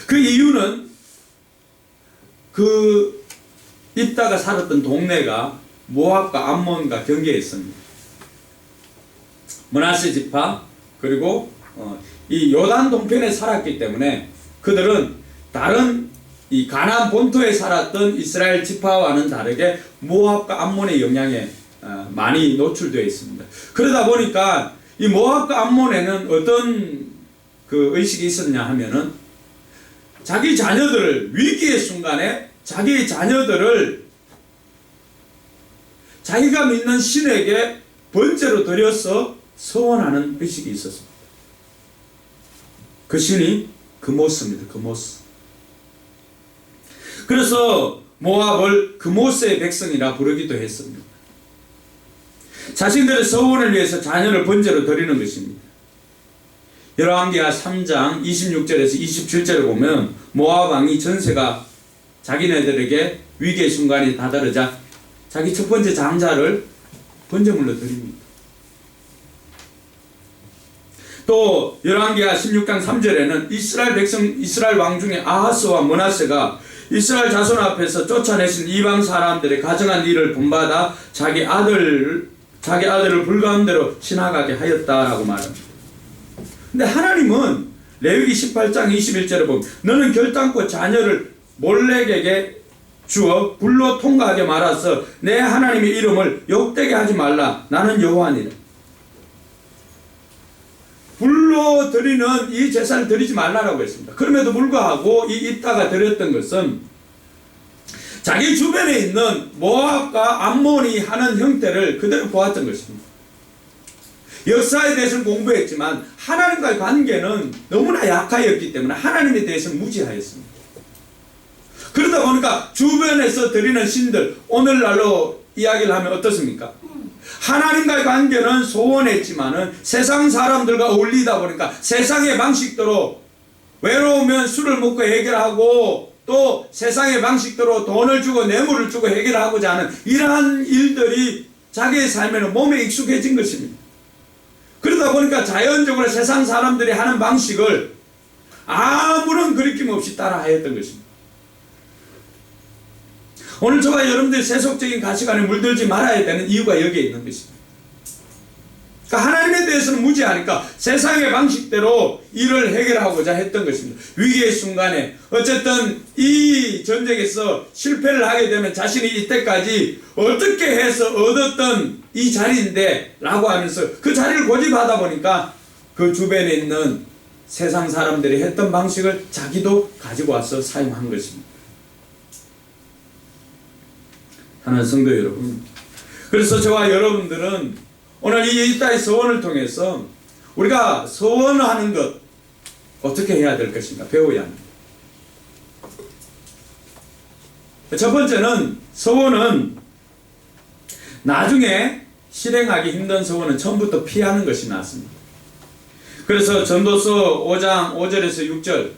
그 이유는 그 입다가 살았던 동네가 모압과 암몬과 경계에 있습니다. 므낫세 지파 그리고 이 요단 동편에 살았기 때문에 그들은 다른 이 가나안 본토에 살았던 이스라엘 지파와는 다르게 모압과 암몬의 영향에 많이 노출되어 있습니다. 그러다 보니까 이 모압과 암몬에는 어떤 그 의식이 있었냐 하면은 자기 자녀들을 위기의 순간에 자기 자녀들을 자기가 믿는 신에게 번제로 드려서 서원하는 의식이 있었습니다. 그 신이 그모스입니다. 그모스. 그래서 모압을 그모스의 백성이라 부르기도 했습니다. 자신들의 서원을 위해서 자녀를 번제로 드리는 것입니다. 열왕기하 3장 26절에서 27절을 보면 모압 왕이 전세가 자기네들에게 위기의 순간이 다다르자 자기 첫 번째 장자를 번제물로 드립니다. 또 열왕기하 16장 3절에는 이스라엘 백성 이스라엘 왕 중에 아하스와 므낫세가 이스라엘 자손 앞에서 쫓아내신 이방 사람들의 가정한 일을 본받아 자기 아들을 불가운데로 지나가게 하였다라고 말합니다. 근데 하나님은 레위기 18장 21절에 보면 너는 결단코 자녀를 몰렉에게 주어 불로 통과하게 말아서 내 하나님의 이름을 욕되게 하지 말라. 나는 여호와니라. 불로 드리는 이 제사를 드리지 말라라고 했습니다. 그럼에도 불구하고 이 입다가 드렸던 것은 자기 주변에 있는 모압과 암몬이 하는 형태를 그대로 보았던 것입니다. 역사에 대해서는 공부했지만 하나님과의 관계는 너무나 약하였기 때문에 하나님에 대해서는 무지하였습니다. 그러다 보니까 주변에서 드리는 신들, 오늘날로 이야기를 하면 어떻습니까? 하나님과의 관계는 소원했지만은 세상 사람들과 어울리다 보니까 세상의 방식대로 외로우면 술을 먹고 해결하고 또 세상의 방식대로 돈을 주고 뇌물을 주고 해결하고자 하는 이러한 일들이 자기의 삶에는 몸에 익숙해진 것입니다. 그러다 보니까 자연적으로 세상 사람들이 하는 방식을 아무런 거리낌 없이 따라하였던 것입니다. 오늘 저와 여러분들이 세속적인 가치관에 물들지 말아야 되는 이유가 여기에 있는 것입니다. 그러니까 하나님에 대해서는 무지하니까 세상의 방식대로 일을 해결하고자 했던 것입니다. 위기의 순간에 어쨌든 이 전쟁에서 실패를 하게 되면 자신이 이때까지 어떻게 해서 얻었던 이 자리인데 라고 하면서 그 자리를 고집하다 보니까 그 주변에 있는 세상 사람들이 했던 방식을 자기도 가지고 와서 사용한 것입니다. 하나님 성도 여러분, 그래서 저와 여러분들은 오늘 이 이따의 서원을 통해서 우리가 서원하는 것 어떻게 해야 될 것인가 배워야 합니다. 첫 번째는 서원은 나중에 실행하기 힘든 서원은 처음부터 피하는 것이 낫습니다. 그래서 전도서 5장 5절에서 6절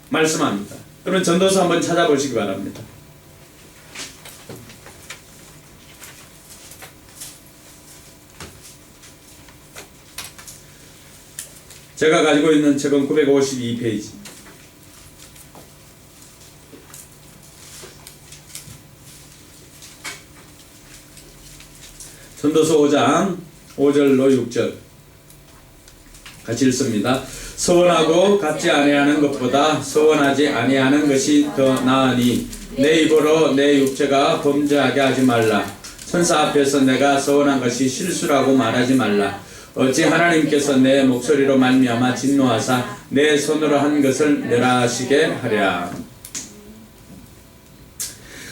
말씀합니다. 여러분 전도서 한번 찾아보시기 바랍니다. 제가 가지고 있는 책은 952페이지. 전도서 5장 5절로 6절 같이 읽습니다. 서원하고 갚지 아니하는 것보다 서원하지 아니하는 것이 더 나으니 내 입으로 내 육체가 범죄하게 하지 말라. 천사 앞에서 내가 서원한 것이 실수라고 말하지 말라. 어찌 하나님께서 내 목소리로 말미암아 진노하사 내 손으로 한 것을 멸하시게 하랴.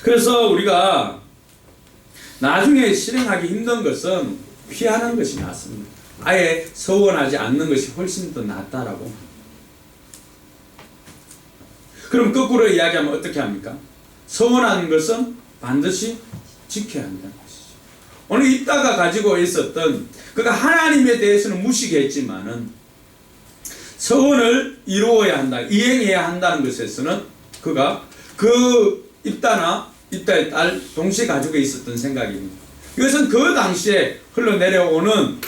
그래서 우리가 나중에 실행하기 힘든 것은 피하는 것이 낫습니다. 아예 서원하지 않는 것이 훨씬 더 낫다라고. 그럼 거꾸로 이야기하면 어떻게 합니까? 서원하는 것은 반드시 지켜야 한다는 것이죠. 오늘 이따가 가지고 있었던 그러니까 하나님에 대해서는 무시했지만은 서원을 이루어야 한다, 이행해야 한다는 것에서는 그가 그 입다나 입다의 딸 동시에 가지고 있었던 생각입니다. 이것은 그 당시에 흘러내려오는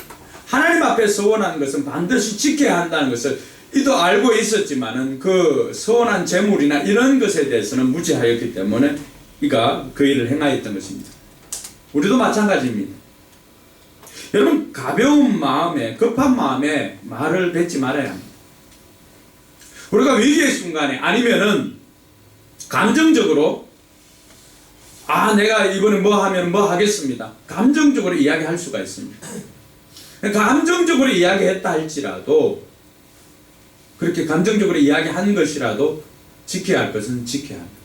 하나님 앞에 서원한 것은 반드시 지켜야 한다는 것을 이도 알고 있었지만은 그 서원한 재물이나 이런 것에 대해서는 무지하였기 때문에 이가 그 일을 행하였던 것입니다. 우리도 마찬가지입니다. 여러분 가벼운 마음에 급한 마음에 말을 뱉지 말아야 합니다. 우리가 위기의 순간에 아니면은 감정적으로 내가 이번에 뭐 하면 뭐 하겠습니다. 감정적으로 이야기할 수가 있습니다. 감정적으로 이야기했다 할지라도 그렇게 감정적으로 이야기한 것이라도 지켜야 할 것은 지켜야 합니다.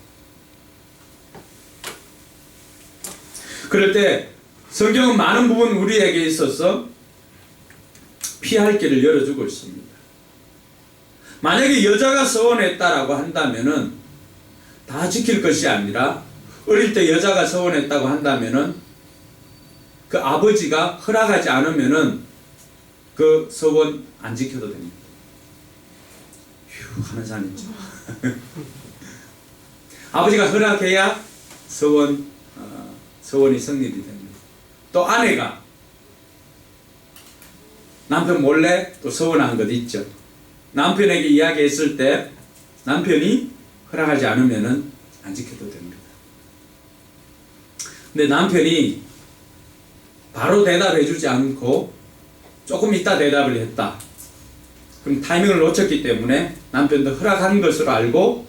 그럴 때 성경은 많은 부분 우리에게 있어서 피할 길을 열어주고 있습니다. 만약에 여자가 서원했다라고 한다면은 다 지킬 것이 아니라 어릴 때 여자가 서원했다고 한다면은 그 아버지가 허락하지 않으면은 그 서원 안 지켜도 됩니다. 휴 하는 사람 있죠. 아버지가 허락해야 서원이 성립이 됩니다. 또 아내가 남편 몰래 또 서원한 것 있죠. 남편에게 이야기했을 때 남편이 허락하지 않으면은 안 지켜도 됩니다. 근데 남편이 바로 대답해주지 않고 조금 있다 대답을 했다. 그럼 타이밍을 놓쳤기 때문에 남편도 허락한 것으로 알고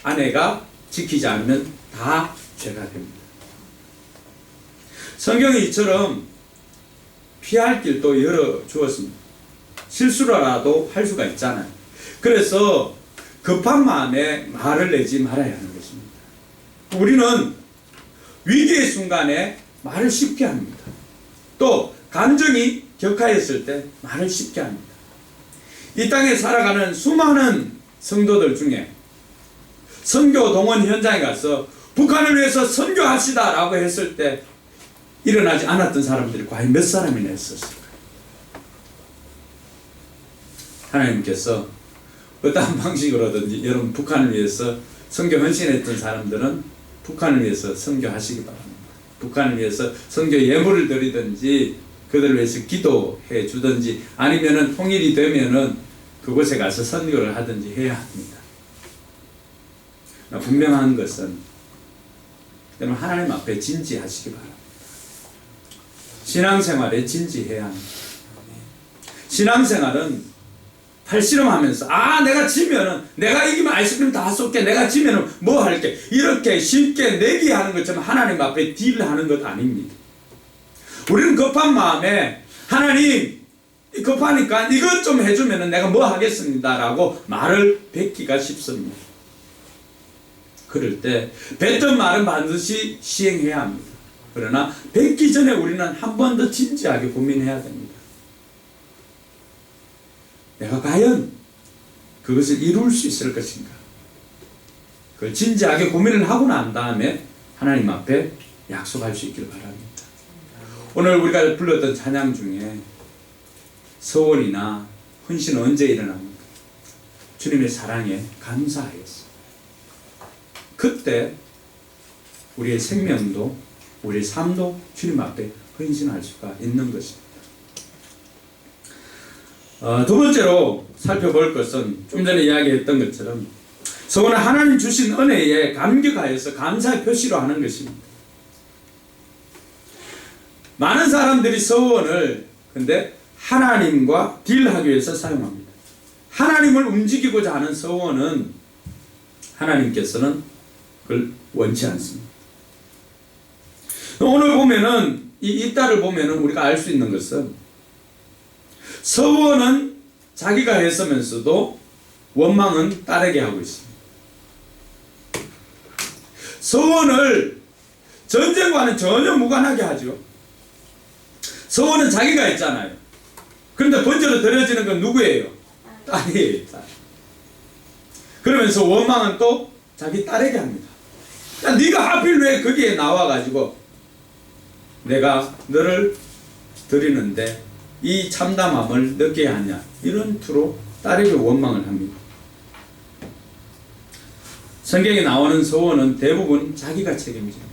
아내가 지키지 않으면 다 죄가 됩니다. 성경이 이처럼 피할 길도 열어주었습니다. 실수라도 할 수가 있잖아요. 그래서 급한 마음에 말을 내지 말아야 하는 것입니다. 우리는 위기의 순간에 말을 쉽게 합니다. 또 감정이 격하였을 때 말을 쉽게 합니다. 이 땅에 살아가는 수많은 성도들 중에 선교 동원 현장에 가서 북한을 위해서 선교합시다 라고 했을 때 일어나지 않았던 사람들이 과연 몇 사람이나 있었을까요? 하나님께서 어떠한 방식으로든지 여러분 북한을 위해서 선교 헌신했던 사람들은 북한을 위해서 선교하시기 바랍니다. 북한을 위해서 선교 예물을 드리든지 그들을 위해서 기도해 주든지 아니면은 통일이 되면은 그곳에 가서 선교를 하든지 해야 합니다. 분명한 것은 여러분 하나님 앞에 진지하시기 바랍니다. 신앙생활에 진지해야 합니다. 신앙생활은 팔씨름하면서 내가 지면은 내가 이기면 아이스크림 다 쏠게 내가 지면은 뭐 할게 이렇게 쉽게 내기하는 것처럼 하나님 앞에 딜하는 것 아닙니다. 우리는 급한 마음에 하나님 급하니까 이것 좀 해주면은 내가 뭐 하겠습니다 라고 말을 뱉기가 쉽습니다. 그럴 때 뱉던 말은 반드시 시행해야 합니다. 그러나 뱉기 전에 우리는 한 번 더 진지하게 고민해야 됩니다. 내가 과연 그것을 이룰 수 있을 것인가? 그걸 진지하게 고민을 하고 난 다음에 하나님 앞에 약속할 수 있기를 바랍니다. 오늘 우리가 불렀던 찬양 중에 서원이나 헌신은 언제 일어납니까? 주님의 사랑에 감사하였어. 그때 우리의 생명도 우리의 삶도 주님 앞에 헌신할 수가 있는 것입니다. 두 번째로 살펴볼 것은 좀 전에 이야기했던 것처럼 서원은 하나님 주신 은혜에 감격하여서 감사의 표시로 하는 것입니다. 많은 사람들이 서원을 근데 하나님과 딜하기 위해서 사용합니다. 하나님을 움직이고자 하는 서원은 하나님께서는 그걸 원치 않습니다. 오늘 보면은 이 딸을 보면은 우리가 알 수 있는 것은 서원은 자기가 했으면서도 원망은 딸에게 하고 있습니다. 서원을 전쟁과는 전혀 무관하게 하죠. 서원은 자기가 했잖아요. 그런데 번제로 드려지는 건 누구예요? 딸이에요. 딸. 그러면서 원망은 또 자기 딸에게 합니다. 야, 네가 하필 왜 거기에 나와가지고 내가 너를 드리는데 이 참담함을 느끼게 하냐 이런 투로 딸에게 원망을 합니다. 성경에 나오는 서원은 대부분 자기가 책임집니다.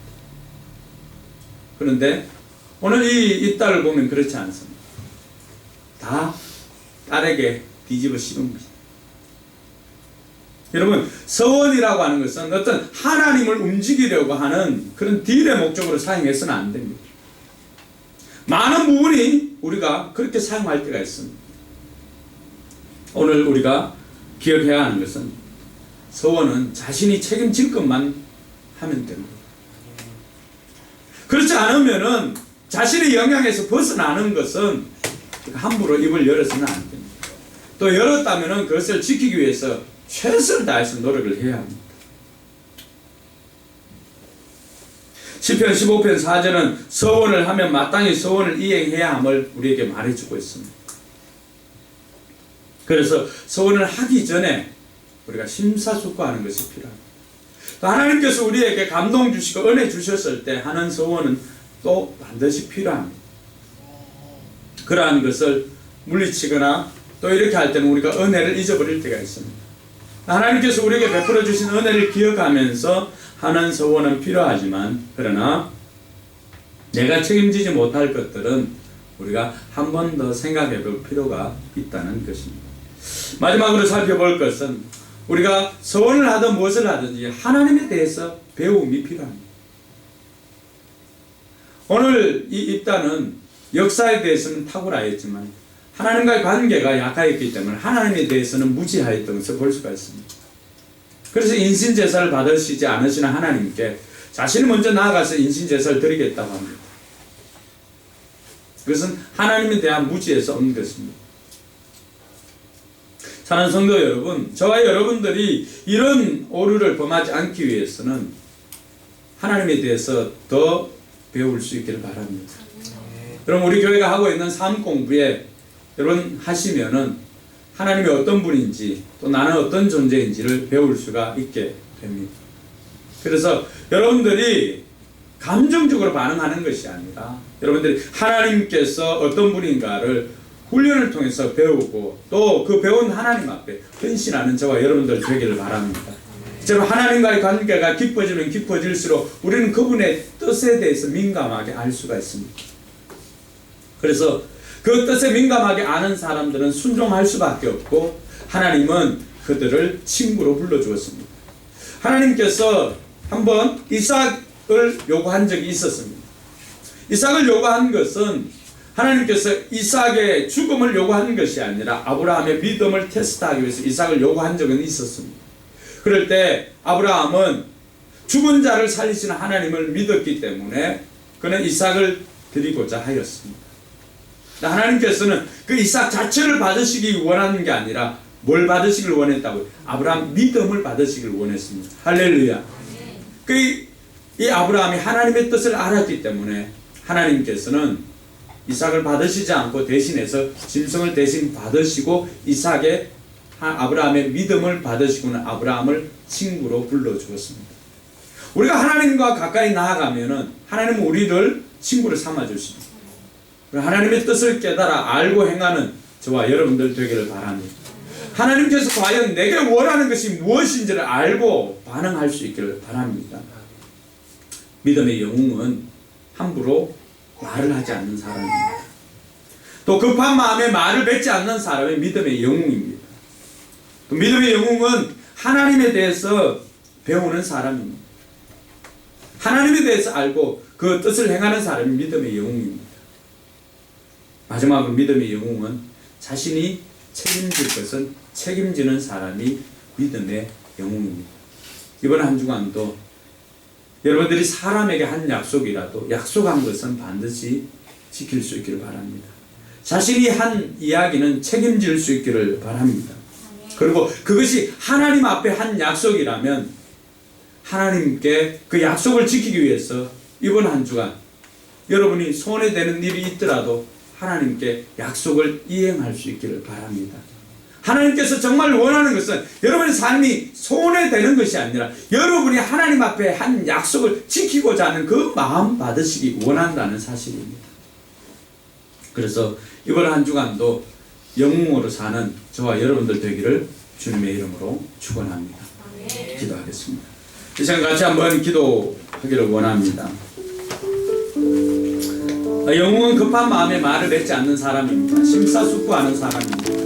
그런데 오늘 이 딸을 보면 그렇지 않습니다. 다 딸에게 뒤집어 씌웁니다. 여러분 서원이라고 하는 것은 어떤 하나님을 움직이려고 하는 그런 딜의 목적으로 사용해서는 안 됩니다. 많은 부분이 우리가 그렇게 사용할 때가 있습니다. 오늘 우리가 기억해야 하는 것은 서원은 자신이 책임질 것만 하면 됩니다. 그렇지 않으면은 자신의 영향에서 벗어나는 것은 함부로 입을 열어서는 안 됩니다. 또 열었다면은 그것을 지키기 위해서 최선을 다해서 노력을 해야 합니다. 시편 15편 4절은 서원을 하면 마땅히 서원을 이행해야 함을 우리에게 말해주고 있습니다. 그래서 서원을 하기 전에 우리가 심사숙고하는 것이 필요합니다. 또 하나님께서 우리에게 감동 주시고 은혜 주셨을 때 하는 서원은 또 반드시 필요합니다. 그러한 것을 물리치거나 또 이렇게 할 때는 우리가 은혜를 잊어버릴 때가 있습니다. 하나님께서 우리에게 베풀어 주신 은혜를 기억하면서 하는 서원은 필요하지만, 그러나 내가 책임지지 못할 것들은 우리가 한 번 더 생각해 볼 필요가 있다는 것입니다. 마지막으로 살펴볼 것은 우리가 서원을 하든 무엇을 하든지 하나님에 대해서 배움이 필요합니다. 오늘 이 입단은 역사에 대해서는 탁월하였지만 하나님과의 관계가 약하였기 때문에 하나님에 대해서는 무지하였던 것을 볼 수가 있습니다. 그래서 인신제사를 받으시지 않으시는 하나님께 자신이 먼저 나아가서 인신제사를 드리겠다고 합니다. 그것은 하나님에 대한 무지에서 온 것입니다. 사랑하는 성도 여러분, 저와 여러분들이 이런 오류를 범하지 않기 위해서는 하나님에 대해서 더 배울 수 있기를 바랍니다. 그럼 우리 교회가 하고 있는 삶 공부에 여러분 하시면은 하나님이 어떤 분인지 또 나는 어떤 존재인지를 배울 수가 있게 됩니다. 그래서 여러분들이 감정적으로 반응하는 것이 아니라 여러분들이 하나님께서 어떤 분인가를 훈련을 통해서 배우고 또 그 배운 하나님 앞에 헌신하는 저와 여러분들 되기를 바랍니다. 저는 하나님과의 관계가 깊어지면 깊어질수록 우리는 그분의 뜻에 대해서 민감하게 알 수가 있습니다. 그래서 그 뜻에 민감하게 아는 사람들은 순종할 수밖에 없고 하나님은 그들을 친구로 불러주었습니다. 하나님께서 한번 이삭을 요구한 적이 있었습니다. 이삭을 요구한 것은 하나님께서 이삭의 죽음을 요구한 것이 아니라 아브라함의 믿음을 테스트하기 위해서 이삭을 요구한 적은 있었습니다. 그럴 때 아브라함은 죽은 자를 살리시는 하나님을 믿었기 때문에 그는 이삭을 드리고자 하였습니다. 하나님께서는 그 이삭 자체를 받으시기 원하는 게 아니라 뭘 받으시길 원했다고요? 아브라함 믿음을 받으시길 원했습니다. 할렐루야. 이 아브라함이 하나님의 뜻을 알았기 때문에 하나님께서는 이삭을 받으시지 않고 대신해서 짐승을 대신 받으시고 이삭의 아브라함의 믿음을 받으시고는 아브라함을 친구로 불러주었습니다. 우리가 하나님과 가까이 나아가면은 하나님은 우리를 친구를 삼아주십니다. 하나님의 뜻을 깨달아 알고 행하는 저와 여러분들 되기를 바랍니다. 하나님께서 과연 내게 원하는 것이 무엇인지를 알고 반응할 수 있기를 바랍니다. 믿음의 영웅은 함부로 말을 하지 않는 사람입니다. 또 급한 마음에 말을 맺지 않는 사람이 믿음의 영웅입니다. 또 믿음의 영웅은 하나님에 대해서 배우는 사람입니다. 하나님에 대해서 알고 그 뜻을 행하는 사람이 믿음의 영웅입니다. 마지막으로 믿음의 영웅은 자신이 책임질 것은 책임지는 사람이 믿음의 영웅입니다. 이번 한 주간도 여러분들이 사람에게 한 약속이라도 약속한 것은 반드시 지킬 수 있기를 바랍니다. 자신이 한 이야기는 책임질 수 있기를 바랍니다. 그리고 그것이 하나님 앞에 한 약속이라면 하나님께 그 약속을 지키기 위해서 이번 한 주간 여러분이 손에 대는 일이 있더라도 하나님께 약속을 이행할 수 있기를 바랍니다. 하나님께서 정말 원하는 것은 여러분의 삶이 손에 대는 것이 아니라 여러분이 하나님 앞에 한 약속을 지키고자 하는 그 마음 받으시기 원한다는 사실입니다. 그래서 이번 한 주간도 영웅으로 사는 저와 여러분들 되기를 주님의 이름으로 축원합니다. 기도하겠습니다. 이 시간 같이 한번 기도하기를 원합니다. 영웅은 급한 마음에 말을 맺지 않는 사람입니다. 심사숙고하는 사람입니다.